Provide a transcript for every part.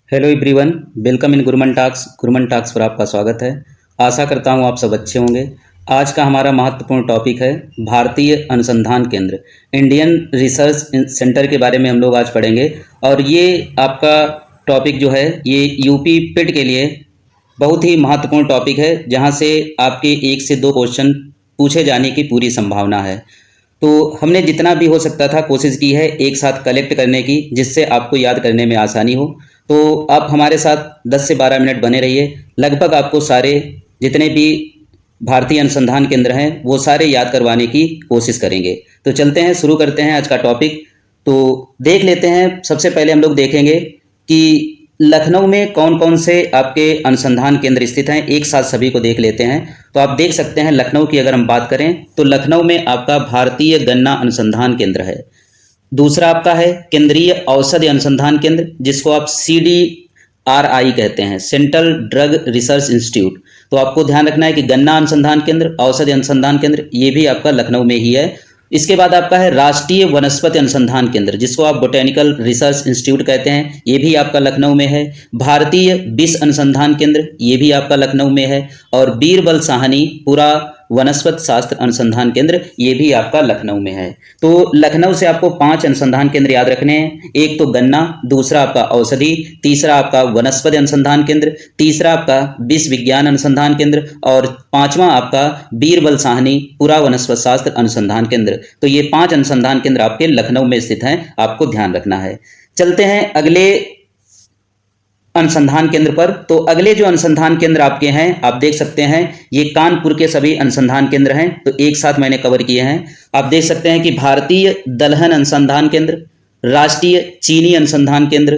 Hello everyone, welcome in Gurman talks पर आपका स्वागत है। आशा करता हूँ आप सब अच्छे होंगे। आज का हमारा महत्वपूर्ण टॉपिक है भारतीय अनुसंधान केंद्र, इंडियन रिसर्च सेंटर के बारे में हम लोग आज पढ़ेंगे। और ये आपका टॉपिक जो है ये यूपी पिट के लिए बहुत ही महत्वपूर्ण टॉपिक है, जहाँ से आपके 1 से 2 क्वेश्चन पूछे जाने की पूरी संभावना है। तो हमने जितना भी हो सकता था कोशिश की है एक साथ कलेक्ट करने की, जिससे आपको याद करने में आसानी हो। तो आप हमारे साथ 10 से 12 मिनट बने रहिए। लगभग आपको सारे जितने भी भारतीय अनुसंधान केंद्र हैं वो सारे याद करवाने की कोशिश करेंगे। तो चलते हैं, शुरू करते हैं आज का टॉपिक। तो देख लेते हैं, सबसे पहले हम लोग देखेंगे कि लखनऊ में कौन कौन से आपके अनुसंधान केंद्र स्थित हैं। एक साथ सभी को देख लेते हैं। तो आप देख सकते हैं लखनऊ की अगर हम बात करें तो लखनऊ में आपका भारतीय गन्ना अनुसंधान केंद्र है। दूसरा आपका है केंद्रीय औषधि अनुसंधान केंद्र, जिसको आप CDRI कहते हैं, सेंट्रल ड्रग रिसर्च इंस्टीट्यूट। तो आपको ध्यान रखना है कि गन्ना अनुसंधान केंद्र, औषधि अनुसंधान केंद्र, ये भी आपका लखनऊ में ही है। इसके बाद आपका है राष्ट्रीय वनस्पति अनुसंधान केंद्र, जिसको आप बोटेनिकल रिसर्च इंस्टीट्यूट कहते हैं, ये भी आपका लखनऊ में है। भारतीय विष अनुसंधान केंद्र, ये भी आपका लखनऊ में है। और बीरबल साहनी पूरा वनस्पति शास्त्र अनुसंधान केंद्र, ये भी आपका लखनऊ में है। तो लखनऊ से आपको 5 अनुसंधान केंद्र याद रखने हैं। एक तो गन्ना, दूसरा आपका औषधि, तीसरा आपका वनस्पति अनुसंधान केंद्र, तीसरा आपका विष विज्ञान अनुसंधान केंद्र, और 5वां आपका बीरबल साहनी पूरा वनस्पति शास्त्र अनुसंधान केंद्र। तो ये 5 अनुसंधान केंद्र आपके लखनऊ में स्थित हैं, आपको ध्यान रखना है। चलते हैं अगले अनुसंधान केंद्र पर। तो अगले जो अनुसंधान केंद्र आपके हैं, आप देख सकते हैं ये कानपुर के सभी अनुसंधान केंद्र हैं। तो एक साथ मैंने कवर किए हैं। आप देख सकते हैं कि भारतीय दलहन अनुसंधान केंद्र, राष्ट्रीय चीनी अनुसंधान केंद्र,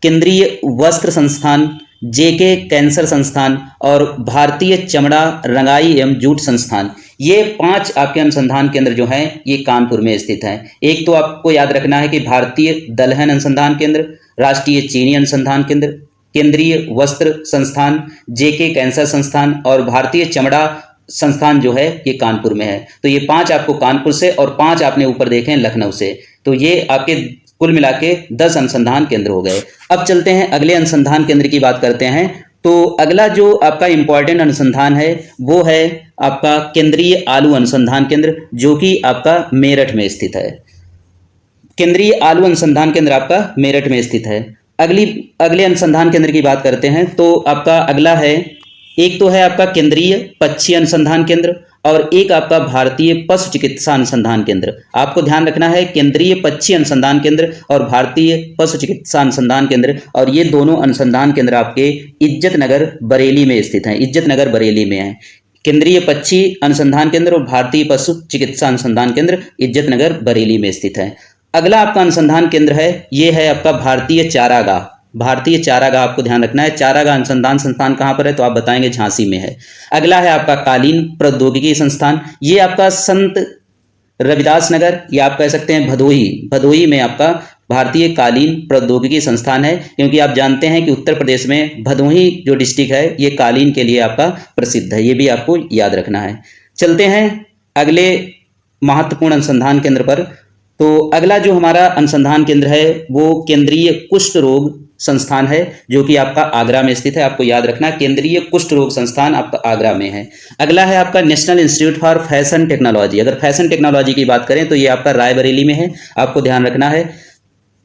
केंद्रीय वस्त्र संस्थान, JK कैंसर संस्थान और भारतीय चमड़ा रंगाई एवं जूट संस्थान। ये 5 आपके अनुसंधान केंद्र जो हैं ये कानपुर में स्थित हैं। एक तो आपको याद रखना है कि भारतीय दलहन अनुसंधान केंद्र, राष्ट्रीय चीनी अनुसंधान केंद्र, केंद्रीय वस्त्र संस्थान, JK कैंसर संस्थान और भारतीय चमड़ा संस्थान जो है ये कानपुर में है। तो ये 5 आपको कानपुर से और 5 आपने ऊपर देखे हैं लखनऊ से। तो ये आपके कुल मिला के 10 अनुसंधान केंद्र हो गए। अब चलते हैं अगले अनुसंधान केंद्र की बात करते हैं। तो अगला जो आपका इंपॉर्टेंट अनुसंधान है वो है आपका केंद्रीय आलू अनुसंधान केंद्र, जो कि आपका मेरठ में स्थित है। केंद्रीय आलू अनुसंधान केंद्र आपका मेरठ में स्थित है। अगले अनुसंधान केंद्र की बात करते हैं। तो आपका अगला है, एक तो है आपका केंद्रीय पक्षी अनुसंधान केंद्र और एक आपका भारतीय पशु चिकित्सा अनुसंधान केंद्र। आपको ध्यान रखना है केंद्रीय पक्षी अनुसंधान केंद्र और भारतीय पशु चिकित्सा अनुसंधान केंद्र, और ये दोनों अनुसंधान केंद्र आपके इज्जत नगर बरेली में स्थित हैं। इज्जत नगर बरेली में है केंद्रीय पक्षी अनुसंधान केंद्र और भारतीय पशु चिकित्सा अनुसंधान केंद्र, इज्जत नगर बरेली में स्थित है। अगला आपका अनुसंधान केंद्र है, ये है आपका भारतीय चारागाह। भारतीय चारागाह आपको ध्यान रखना है। चारागाह अनुसंधान संस्थान कहाँ पर है, तो आप बताएंगे झांसी में है। अगला है आपका कालीन प्रौद्योगिकी संस्थान, ये आपका संत रविदास नगर या आप कह सकते हैं भदोही में आपका भारतीय कालीन प्रौद्योगिकी संस्थान है, क्योंकि आप जानते हैं कि उत्तर प्रदेश में भदोही जो डिस्ट्रिक्ट है ये कालीन के लिए आपका प्रसिद्ध है। ये भी आपको याद रखना है। चलते हैं अगले महत्वपूर्ण अनुसंधान केंद्र पर। तो अगला जो हमारा अनुसंधान केंद्र है वो केंद्रीय कुष्ठ रोग संस्थान है, जो कि आपका आगरा में स्थित है। आपको याद रखना केंद्रीय कुष्ठ रोग संस्थान आपका आगरा में है। अगला है आपका national institute for fashion technology. अगर फैशन टेक्नोलॉजी की बात करें तो ये आपका रायबरेली में है, आपको ध्यान रखना है।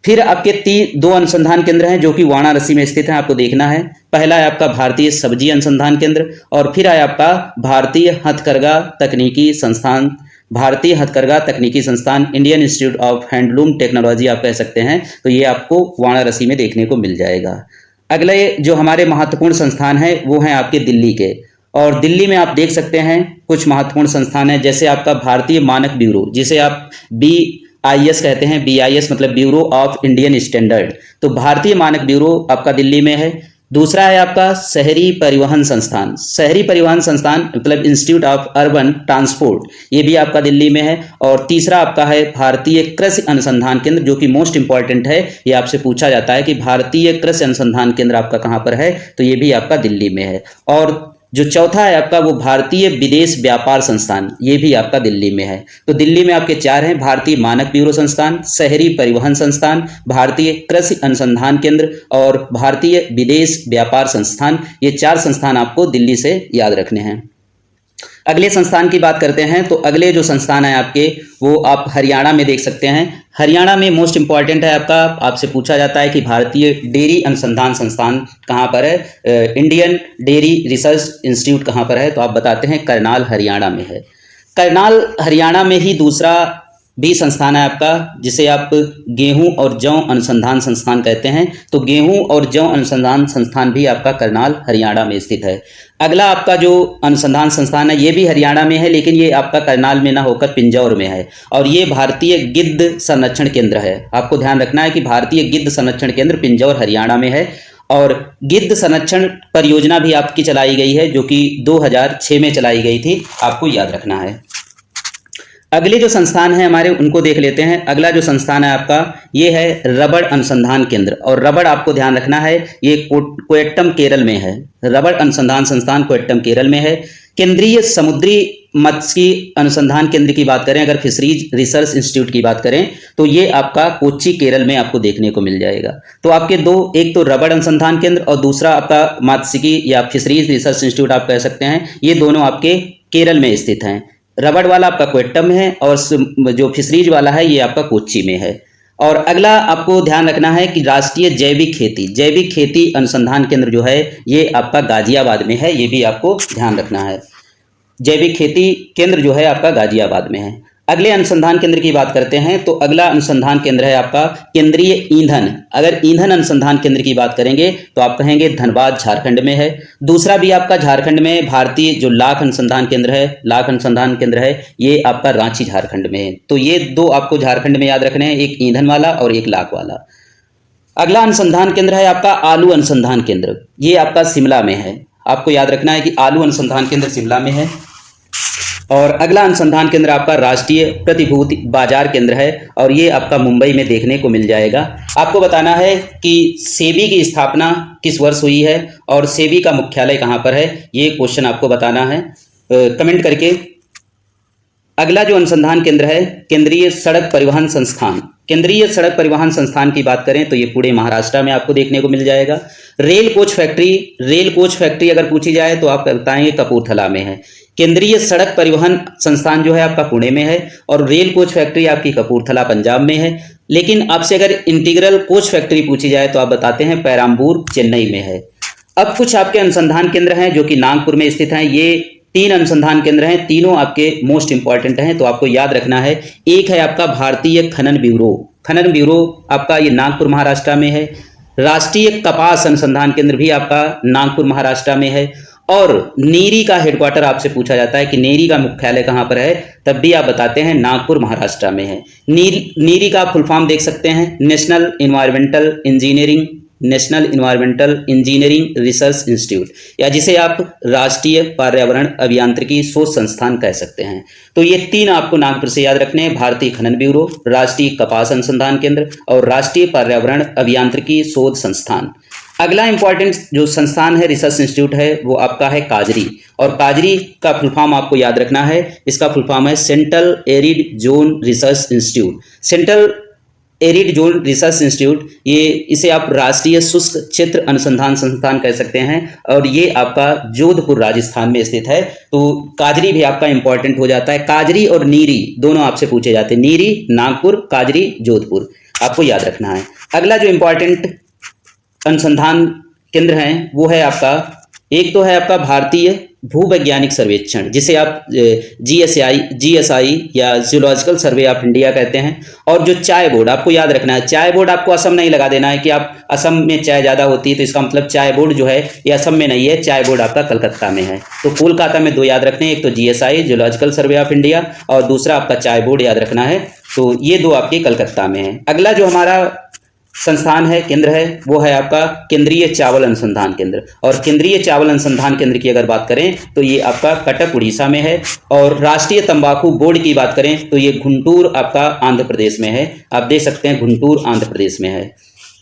फिर आपके 2 अनुसंधान केंद्र हैं जो कि वाराणसी में स्थित हैं, आपको देखना है। पहला है आपका भारतीय सब्जी अनुसंधान केंद्र और फिर है आपका भारतीय हथकरघा तकनीकी संस्थान, भारतीय हथकरघा तकनीकी संस्थान, Indian institute of handloom technology आप कह सकते हैं। तो ये आपको वाराणसी में देखने को मिल जाएगा। अगले जो हमारे महत्वपूर्ण संस्थान हैं वो हैं आपके दिल्ली के, और दिल्ली में आप देख सकते हैं कुछ महत्वपूर्ण संस्थान हैं, जैसे आपका भारतीय मानक ब्यूरो, जिसे आप BIS कहते हैं। BIS मतलब ब्यूरो ऑफ इंडियन स्टैंडर्ड। तो भारतीय मानक ब्यूरो आपका दिल्ली में है। दूसरा है आपका शहरी परिवहन संस्थान। शहरी परिवहन संस्थान मतलब इंस्टीट्यूट ऑफ अर्बन ट्रांसपोर्ट, ये भी आपका दिल्ली में है। और तीसरा आपका है भारतीय कृषि अनुसंधान केंद्र, जो कि मोस्ट इंपॉर्टेंट है। ये आपसे पूछा जाता है कि भारतीय कृषि अनुसंधान केंद्र आपका कहाँ पर है, तो ये भी आपका दिल्ली में है। और जो चौथा है आपका वो भारतीय विदेश व्यापार संस्थान, ये भी आपका दिल्ली में है। तो दिल्ली में आपके 4 हैं, भारतीय मानक ब्यूरो संस्थान, शहरी परिवहन संस्थान, भारतीय कृषि अनुसंधान केंद्र और भारतीय विदेश व्यापार संस्थान। ये 4 संस्थान आपको दिल्ली से याद रखने हैं। अगले संस्थान की बात करते हैं तो अगले जो संस्थान है आपके वो आप हरियाणा में देख सकते हैं। हरियाणा में मोस्ट इंपॉर्टेंट है आपका, आपसे पूछा जाता है कि भारतीय डेयरी अनुसंधान संस्थान कहाँ पर है, इंडियन डेयरी रिसर्च इंस्टीट्यूट कहाँ पर है, तो आप बताते हैं करनाल हरियाणा में है। करनाल हरियाणा में ही दूसरा भी संस्थान है आपका जिसे आप गेहूं और जौ अनुसंधान संस्थान कहते हैं। तो गेहूं और जौ अनुसंधान संस्थान भी आपका करनाल हरियाणा में स्थित है। अगला आपका जो अनुसंधान संस्थान है ये भी हरियाणा में है, लेकिन ये आपका करनाल में ना होकर पिंजौर में है और ये भारतीय गिद्ध संरक्षण केंद्र है। आपको ध्यान रखना है कि भारतीय गिद्ध संरक्षण केंद्र पिंजौर हरियाणा में है और गिद्ध संरक्षण परियोजना भी आपकी चलाई गई है जो कि 2006 में चलाई गई थी, आपको याद रखना है। अगले जो संस्थान है हमारे उनको देख लेते हैं। अगला जो संस्थान है आपका ये है रबड़ अनुसंधान केंद्र और रबड़ आपको ध्यान रखना है ये कोट्टम केरल में है। रबड़ अनुसंधान संस्थान कोट्टम केरल में है। केंद्रीय समुद्री मत्स्य अनुसंधान केंद्र की बात करें, अगर फिशरीज रिसर्च इंस्टीट्यूट की बात करें तो ये आपका कोच्चि केरल में आपको देखने को मिल जाएगा। तो आपके दो, एक तो रबड़ अनुसंधान केंद्र और दूसरा आपका मात्स्यिकी या फिशरीज रिसर्च इंस्टीट्यूट आप कह सकते हैं, ये दोनों आपके केरल में स्थित हैं। रबड़ वाला आपका कोट्टम है और जो फिशरीज वाला है ये आपका कोच्चि में है। और अगला आपको ध्यान रखना है कि राष्ट्रीय जैविक खेती अनुसंधान केंद्र जो है ये आपका गाजियाबाद में है, ये भी आपको ध्यान रखना है। जैविक खेती केंद्र जो है आपका गाजियाबाद में है। अगले अनुसंधान केंद्र की बात करते हैं तो अगला अनुसंधान केंद्र है आपका केंद्रीय ईंधन। अगर ईंधन अनुसंधान केंद्र की बात करेंगे तो आप कहेंगे धनबाद झारखंड में है। दूसरा भी आपका झारखंड में भारतीय जो लाख अनुसंधान केंद्र है ये आपका रांची झारखंड में है। तो ये दो आपको झारखंड में याद रखने हैं, एक ईंधन वाला और एक लाख वाला। अगला अनुसंधान केंद्र है आपका आलू अनुसंधान केंद्र, ये आपका शिमला में है। आपको याद रखना है कि आलू अनुसंधान केंद्र शिमला में है। और अगला अनुसंधान केंद्र आपका राष्ट्रीय प्रतिभूति बाजार केंद्र है और ये आपका मुंबई में देखने को मिल जाएगा। आपको बताना है कि सेबी की स्थापना किस वर्ष हुई है और सेबी का मुख्यालय कहाँ पर है, ये क्वेश्चन आपको बताना है कमेंट करके। अगला जो अनुसंधान केंद्र है केंद्रीय सड़क परिवहन संस्थान। केंद्रीय सड़क परिवहन संस्थान की बात करें तो ये पुणे महाराष्ट्र में आपको देखने को मिल जाएगा। रेल कोच फैक्ट्री अगर पूछी जाए तो आप बताएंगे कपूरथला में है। केंद्रीय सड़क परिवहन संस्थान जो है आपका पुणे में है और रेल कोच फैक्ट्री आपकी कपूरथला पंजाब में है। लेकिन आपसे अगर इंटीग्रल कोच फैक्ट्री पूछी जाए तो आप बताते हैं पेराम्बूर चेन्नई में है। अब कुछ आपके अनुसंधान केंद्र हैं जो कि नागपुर में स्थित हैं। ये 3 अनुसंधान केंद्र हैं, तीनों आपके मोस्ट इंपॉर्टेंट हैं, तो आपको याद रखना है। एक है आपका भारतीय खनन ब्यूरो आपका ये नागपुर महाराष्ट्र में है। राष्ट्रीय कपास अनुसंधान केंद्र भी आपका नागपुर महाराष्ट्र में है। और नीरी का हेडक्वार्टर आपसे पूछा जाता है कि नीरी का मुख्यालय कहाँ पर है, तब भी आप बताते हैं नागपुर महाराष्ट्र में है। नीरी का फुल फॉर्म देख सकते हैं national environmental engineering research institute, या जिसे आप राष्ट्रीय पर्यावरण अभियांत्रिकी शोध संस्थान कह सकते हैं। तो ये 3 आपको नागपुर से याद रखने हैं, भारतीय खनन ब्यूरो, राष्ट्रीय कपास अनुसंधान केंद्र और राष्ट्रीय पर्यावरण अभियांत्रिकी शोध संस्थान। अगला इंपॉर्टेंट जो संस्थान है रिसर्च इंस्टीट्यूट है वो आपका है काजरी, और काजरी का फुल फॉर्म आपको याद रखना है। इसका फुल फॉर्म है central arid zone research institute. Central arid zone research institute, ये इसे आप राष्ट्रीय शुष्क क्षेत्र अनुसंधान संस्थान कह सकते हैं और ये आपका जोधपुर राजस्थान में स्थित है। तो काजरी भी आपका इंपॉर्टेंट हो जाता है। काजरी और नीरी दोनों आपसे पूछे जाते हैं, नीरी नागपुर, काजरी जोधपुर, आपको याद रखना है। अगला जो इंपॉर्टेंट अनुसंधान केंद्र हैं वो है आपका, एक तो है आपका भारतीय भूवैज्ञानिक सर्वेक्षण जिसे आप जीएसआई या जियोलॉजिकल सर्वे ऑफ इंडिया कहते हैं। और जो चाय बोर्ड आपको याद रखना है, चाय बोर्ड आपको असम नहीं लगा देना है कि आप असम में चाय ज़्यादा होती है तो इसका मतलब चाय बोर्ड जो है ये असम में नहीं है, चाय बोर्ड आपका कलकत्ता में है। तो कोलकाता में 2 याद रखने हैं, एक तो GSI geological survey of India और दूसरा आपका चाय बोर्ड याद रखना है। तो ये 2 आपके कलकत्ता में है। अगला जो हमारा संस्थान है, केंद्र है, वो है आपका केंद्रीय चावल अनुसंधान केंद्र। और केंद्रीय चावल अनुसंधान केंद्र की अगर बात करें तो ये आपका कटक उड़ीसा में है। और राष्ट्रीय तंबाकू बोर्ड की बात करें तो ये गुंटूर आपका आंध्र प्रदेश में है। आप देख सकते हैं गुंटूर आंध्र प्रदेश में है।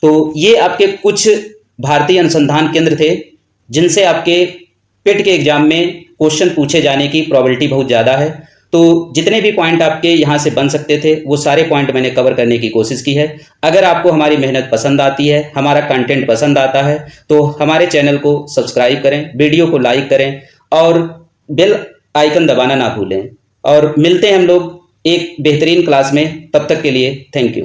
तो ये आपके कुछ भारतीय अनुसंधान केंद्र थे जिनसे आपके पेट के एग्जाम में क्वेश्चन पूछे जाने की प्रोबेबिलिटी बहुत ज़्यादा है। तो जितने भी पॉइंट आपके यहाँ से बन सकते थे वो सारे पॉइंट मैंने कवर करने की कोशिश की है। अगर आपको हमारी मेहनत पसंद आती है, हमारा कंटेंट पसंद आता है, तो हमारे चैनल को सब्सक्राइब करें, वीडियो को लाइक करें और बेल आइकन दबाना ना भूलें। और मिलते हैं हम लोग एक बेहतरीन क्लास में, तब तक के लिए थैंक यू।